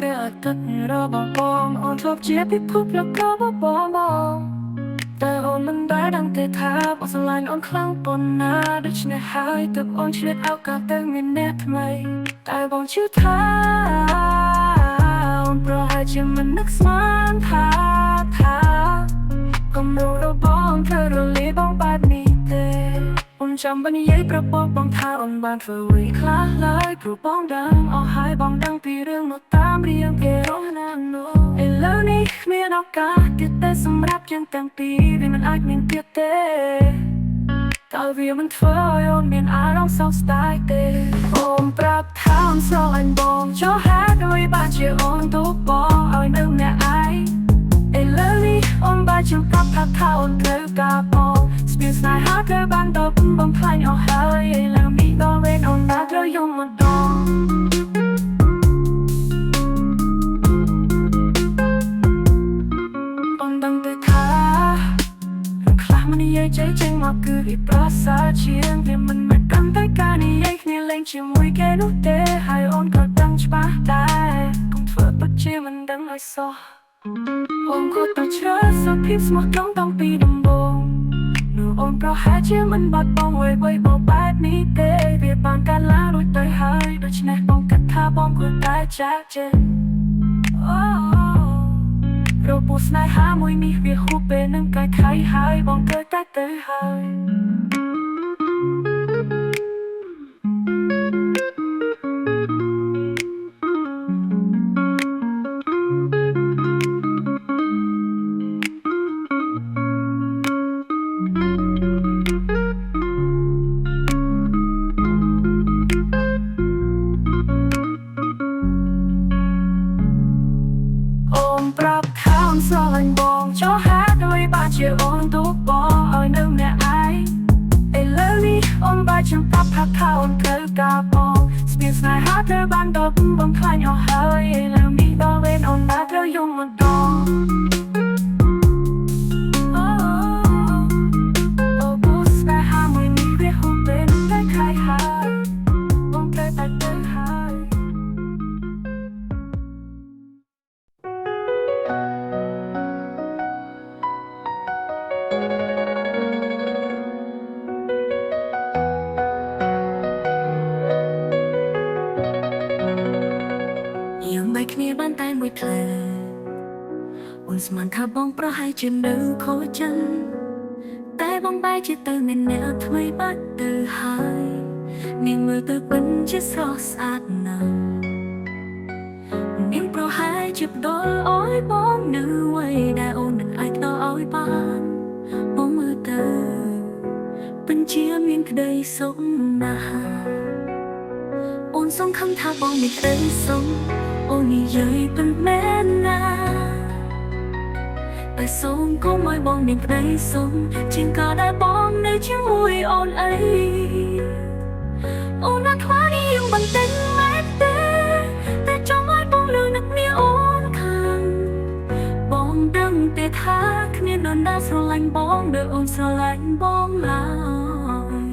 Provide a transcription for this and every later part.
ព្រះអាទិត្យរបស់បងអូនធ្លាប់ជាពិភពលោករបស់បងតែអូនមិនដែលដឹងទេថាបងស្រឡាញ់អូនខ្លាំងប៉ុណ្ណាដូច្នេះហើយទើបអូនឆ្លៀតឱកាសទៅមានអ្នកថ្មីតែបងជឿថាអូនប្រហែលជាមិននឹកស្មានថាគំរូរបស់បងធ្វើរលាយបងបែបនេះទេអូនចាំបាននិយាយប្រាប់បងថាអូនបានធ្វើអ្វីខ្លះឡើយព្រោះបងដឹងអស់ហើយបងដឹងពីរឿងនោះតាមរៀងគេរស់ណានោះឥឡូវនេះគ្មានឱកាសទៀតទេសម្រាប់យើងទាំងពីរវាមិនអាចមានទៀតទេតើវាមិនធ្វើឲ្យអូនមានអារម្មណ៍សោកស្ដាយទេអូនប្រាប់ថាអូនស្រឡាញ់បងចុះហេតុអ្វីបានជាអូនទៅបងឲ្យនៅម្នាក់ឯងឥឡូវនេះអូនបានជម្រាបថាអូនត្រូវការបងស្ពានស្នេហាត្រូវបានតបបំផ្លាញអស់ហើយឥឡូវនេះដល់វេនអូនបានត្រូវយំម្ដងអូនដឹងទេថារឿងខ្លះមិននិយាយចេញមកគឺវាប្រសើរជាងវាមិនមែនកាន់តែការនិយាយគ្នាលេងជាមួយគេនោះទេហើយអូនក៏ដឹងច្បាស់ដែរកុំធ្វើពិតជាមិនដឹងឲ្យសោះអូនក៏ต้องเชื่อសុខភាពស្មោះត្រង់តាំងពីដំបូងនោះអូនប្រហែលជាមិនបាត់បង់អ្វីៗបែបនេះទេវាបានកើតឡើងរួចទៅហើយដូច្នេះបងគិតថាបងគួរតែចាក់ចេញរបួសស្នេហាមួយនេះវាហួសពេលនឹងកាយខៃហើយបងត្រូវតែទៅហើយប្រាប់ថាអូនស្រឡាញ់បងចុះហេតុអ្វីបានជាអូនទៅបងឲ្យនៅម្នាក់ឯងឥឡូវនេះអូនបានជម្រាបថាអូនត្រូវការបងស្ពានស្នេហាត្រូវបានតបបំផ្លាញអស់ហើយឥឡូវនេះដល់វេនអូនបានត្រូវយំម្ដងគ្នាបានតែមួយផ្លែអូនស្មានថាបងប្រហែលជានៅខូចចិត្តតែបងបែរជាទៅមានអ្នកថ្មីបាត់ទៅហើយនាងមើលទៅពិតជាស្រស់ស្អាតណាស់នាងប្រហែលជាផ្ដល់ឲ្យបងនៅអ្វីដែលអូនមិនអាចផ្ដល់ឲ្យបានបងមើលទៅពិតជាមានក្តីសុខណាស់អូនសង្ឃឹមថាបងមានក្តីសុខអូននិយាយពិតមែនណាតែសូមកុំឲ្យបងមានក្តីសុខជាងក៏ដែលបងនៅជាមួយអូនអីអូនណាខ្វះនេះយើងបន្តិចមែនទេតែចង់ឲ្យបងលឺនឹកគ្នាអូនខាងបងដឹងទេថាគ្មាននរណាស្រឡាញ់បងដូចអូនស្រឡាញ់បងឡើយ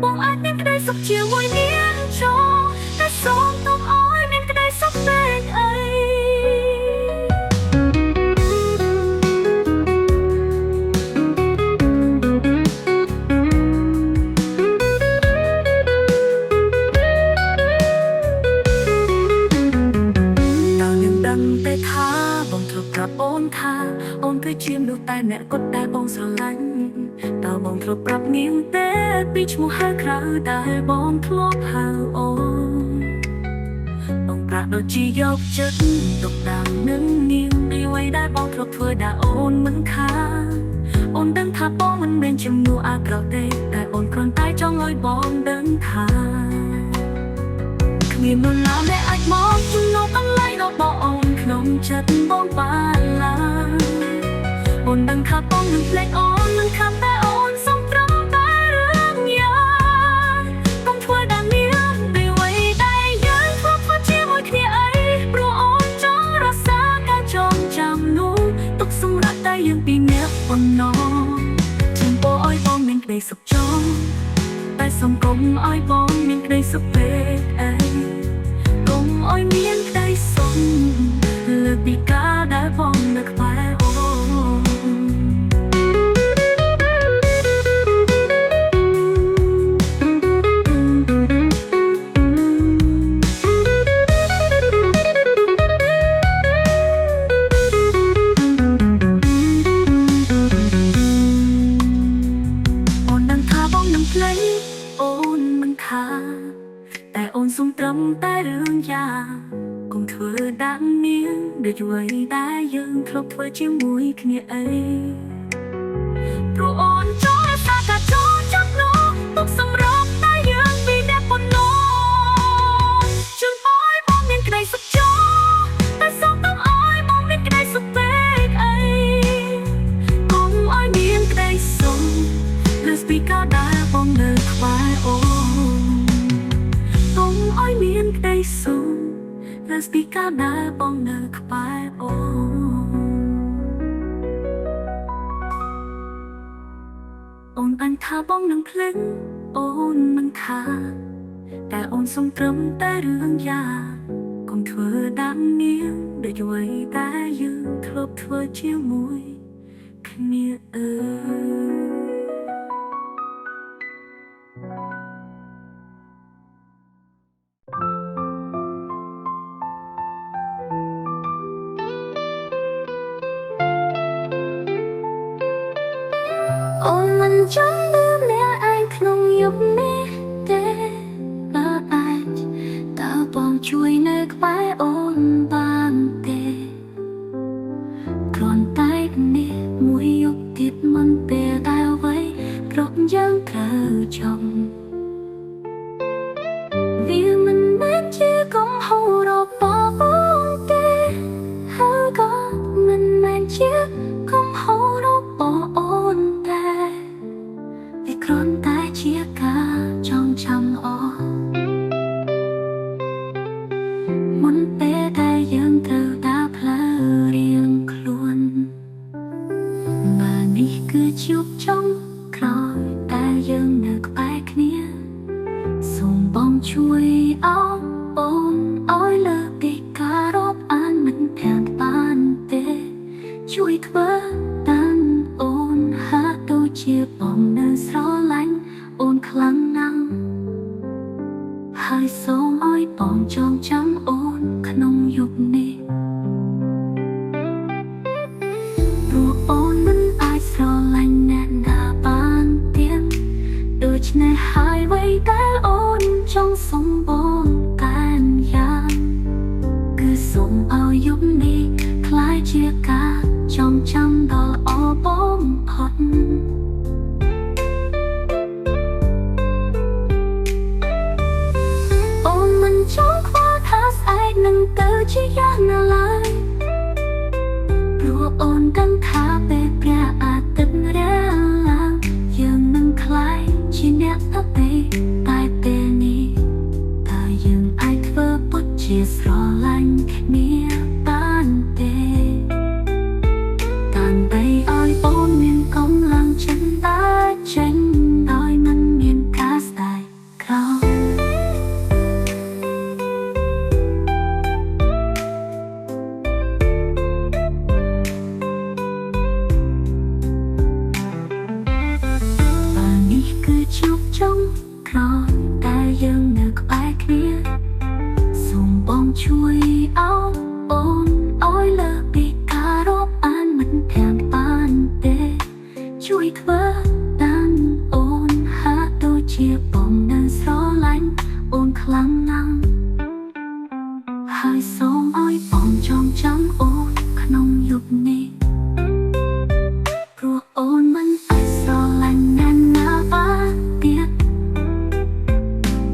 បងអាចមានក្តីសុខជាមួយនាងចូលតែសូមទុំឲ្យមានក្តីសុខពេកអីបងធ្លាប់ប្រាប់អូនថាអូនគឺជាមនុស្សតែអ្នកគាត់ដែលបងស្រឡាញ់តើបងធ្លាប់ប្រាប់នាងទេពីឈ្មោះហៅក្រៅដែលបងធ្លាប់ហៅអូនបងប្រាក់ដូចជាយកចិត្តទុកដាក់នឹងនាងពីអ្វីដែលបងធ្លាប់ធ្វើដែលអូនមិនខានអូនដឹងថាបងមិនមែនជាមនុស្សអាក្រក់ទេតែអូនគ្រាន់តែចង់ឲ្យបងដឹងថាគ្មាននរណាដែលអាចមកជំនួសកន្លែងរបស់អូនក្នុងចិត្តបងបានឡើយអូនដឹងថាបងនឹងភ្លេចអូននឹងខំតែអូនសំត្រង់តែរឿងយ៉ាងកុំធ្វើដល់នាងដោយអ្វីដែលយើងធ្វើជាមួយគ្នាអីព្រោះអូនចង់រក្សាការចងចាំនោះទុកសម្រាប់តែយើងពីរនាក់ប៉ុណ្ណោះចំពោះឲ្យបងមានក្តីសុខចង់តែសូមកុំឲ្យបងមានក្តីសុខពេកអីកុំ អោយមានក្តីសុខលើពីការដែលបងនៅក្បែរអូអូនមិនខាតែអូនសុំត្រឹមតែរឿងយ៉ាងកុំធ្វើដាក់នាងដូចអ្វីដែលយើងធ្លាប់ធ្វើជាមួយគ្នាអីព្រោះអូនចង់រក្សាការចូលចាំនោះទុកសម្រាប់តែយើងពីអ្នកប៉ុណ្ណោះជូនអោយបងមានក្តីសុខចោតែសុំต้องអោយបងមានក្តីសុខពេកអីកុំអោយមានក្តីសុខលើស្ពីកាដែលបងនៅក្បែរអូនកុំអោយមានក្តីសុខលើស្ពីកាដែលបងនៅក្បែរអូអូនបានថាបងនឹងភ្លេចអូនមិនខាតែអូនសុំត្រឹមតែរឿងយ៉ាងកុំធ្វើដាក់នាងដូចអ្វីដែលយើងធ្លាប់ធ្វើជាមួយគ្នាអូនមិនចង់លឺអ្នកឯងក្នុងយប់នេះទេបើអាចតើបងជួយនៅក្បែរអូនបានទេគ្រាន់តែនេះមួយយប់ទៀតមិនពេលដែលអ្វីគ្រប់យ៉ាងត្រូវចង់វាមិនមែនជាកំហុសរបស់បងទេហើយក៏មិនមែនជាកំហុសរបស់អូនតែវាគ្រាន់តែជាការចងចាំល្អមុនពេលដែលយើងត្រូវដើរផ្លូវរៀងខ្លួនមកនេះគឺជាចុងក្រោយដែលយើងនៅក្បែរគ្នាសូមបងជួយអោបអូនអោយលើកពីការរាប់អានមិនខានបានទេជួយធ្វើតាមអូនហាក់ដូចជាបងនៅស្រឡាញ់អូនខ្លាំងណាស់ហើយសូមអោយបងចងចាំអូនក្នុងយប់នេះព្រោះអូនមិនអាចស្រឡាញ់អ្នកណាបានទៀតដូច្នេះហើយអ្វីដែលអូនចង់សុំបងតែយ៉ាងគឺសូមអោយយប់នេះคล้ายជាការចងចាំដ៏ល្អបំផុតអូនមិនចង់ខ្វល់ថាស្អែកនឹងទៅជាយ៉ាងណាឡើយព្រោះអូនដឹងថាពេលព្រះអាទិត្យរះឡើងយើងនឹងคล้ายជាអ្នកដទៃតែពេលនេះតើយើងអាចធ្វើពិតជាស្រឡាញ់គ្នាបានទេដើម្បីឲ្យអូនមានកម្លាំងចិត្តដើរចេញដោយមិនមានការស្ដាយក្រោយបាទនេះគឺជាចុងក្រោយដែលយើងនៅក្បែរគ្នាសូមបងជួយអោបអូនអោយលើកពីការរាប់អានមិនខានបានទេជួយធ្វើតាមអូនហាក់ដូចជាបងនៅស្រឡាញ់អូនខ្លាំងណាស់ហើយសូមអោយបងចងចាំអូនក្នុងយប់នេះព្រោះអូនមិនអាចស្រឡាញ់អ្នកណាបានទៀត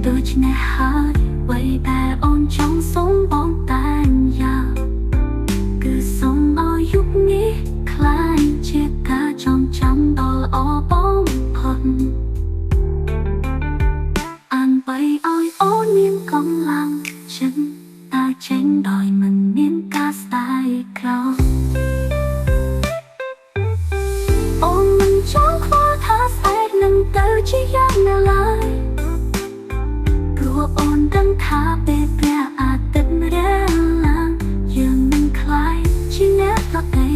ដូច្នេះហើយអ្វីដែលអូនចង់សុំបងតែយ៉ាងគឺសូមអោយយប់នេះคล้ายជាការចងចាំដ៏ល្អបំផុតអានបីអោយអូនមានកម្លាំងចិត្តដើរចេញដោយមិនមានការស្ដាយក្រោយអូនមិនចង់ខ្វល់ថាស្អែកនឹងទៅជាយ៉ាងណាឡើយព្រោះអូនដឹងថាពេលព្រះអាទិត្យ khóc ấy